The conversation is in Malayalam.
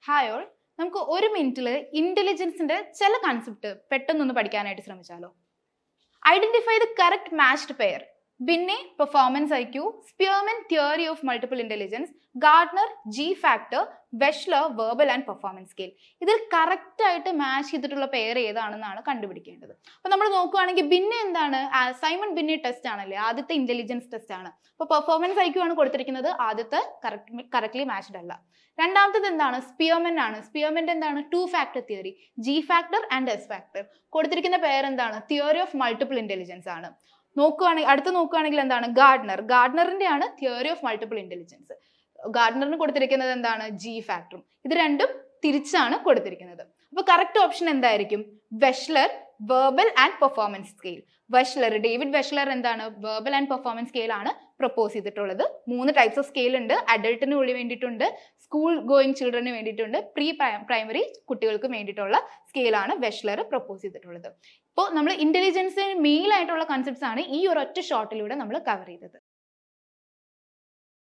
ഹായ് ഓൾ, നമുക്ക് ഒരു മിനിറ്റിൽ ഇന്റലിജൻസിന്റെ ചില കൺസെപ്റ്റ് പെട്ടെന്നൊന്ന് പഠിക്കാനായിട്ട് ശ്രമിച്ചാലോ. Identify the correct matched pair. Binet performance IQ, Spearman theory of multiple intelligence, Gardner g factor, Wechsler verbal and performance scale. ഇതിൽ കറക്റ്റ് ആയിട്ട് മാച്ച് ചെയ്തിട്ടുള്ള പെയർ ഏതാണെന്നാണ് കണ്ടുപിടിക്കേണ്ടത്. അപ്പൊ നമ്മൾ നോക്കുകയാണെങ്കിൽ ബിന്നെ എന്താണ്? സൈമൺ ബിന്നെ ടെസ്റ്റ് ആണല്ലേ, ആദ്യത്തെ ഇന്റലിജൻസ് ടെസ്റ്റ് ആണ്. അപ്പൊ പെർഫോമൻസ് IQ ആണ് കൊടുത്തിരിക്കുന്നത്, ആദ്യത്തെ കറക്റ്റ്ലി മാച്ച്ഡ് അല്ല. രണ്ടാമത്തത് എന്താണ്? സ്പിയർമാൻ ആണ്. സ്പിയർമാൻ്റെ എന്താണ്? 2 factor theory, G factor and S factor. കൊടുത്തിരിക്കുന്ന പെയർ എന്താണ്? തിയറി ഓഫ് മൾട്ടിപ്പിൾ ഇന്റലിജൻസ് ആണ്. അടുത്ത് നോക്കുകയാണെങ്കിൽ എന്താണ്? ഗാർഡ്നറിന്റെ ആണ് തിയറി ഓഫ് മൾട്ടിപ്പിൾ ഇന്റലിജൻസ്. ഗാർഡ്നറിന് കൊടുത്തിരിക്കുന്നത് എന്താണ്? ജി ഫാക്ടറും. ഇത് രണ്ടും തിരിച്ചാണ് കൊടുത്തിരിക്കുന്നത്. അപ്പൊ കറക്റ്റ് ഓപ്ഷൻ എന്തായിരിക്കും? Wechsler verbal and performance scale. David Wechsler എന്താണ്? വെർബൽ ആൻഡ് പെർഫോമൻസ് സ്കെയിൽ ആണ് പ്രപ്പോസ് ചെയ്തിട്ടുള്ളത്. 3 ടൈപ്സ് ഓഫ് സ്കെയിൽ ഉണ്ട്. അഡൾട്ടിന് വേണ്ടിയിട്ടുണ്ട്, സ്കൂൾ ഗോയിങ് ചിൽഡ്രന് വേണ്ടിയിട്ടുണ്ട്, പ്രൈമറി കുട്ടികൾക്ക് വേണ്ടിയിട്ടുള്ള സ്കെയിലാണ് വെഷ്ലർ പ്രപ്പോസ് ചെയ്തിട്ടുള്ളത്. ഇപ്പോൾ നമ്മൾ ഇന്റലിജൻസിന് മെയിൻ ആയിട്ടുള്ള കൺസെപ്റ്റ്സ് ആണ് ഈ ഒരു ഒറ്റ ഷോർട്ടിലൂടെ നമ്മൾ കവർ ചെയ്തത്.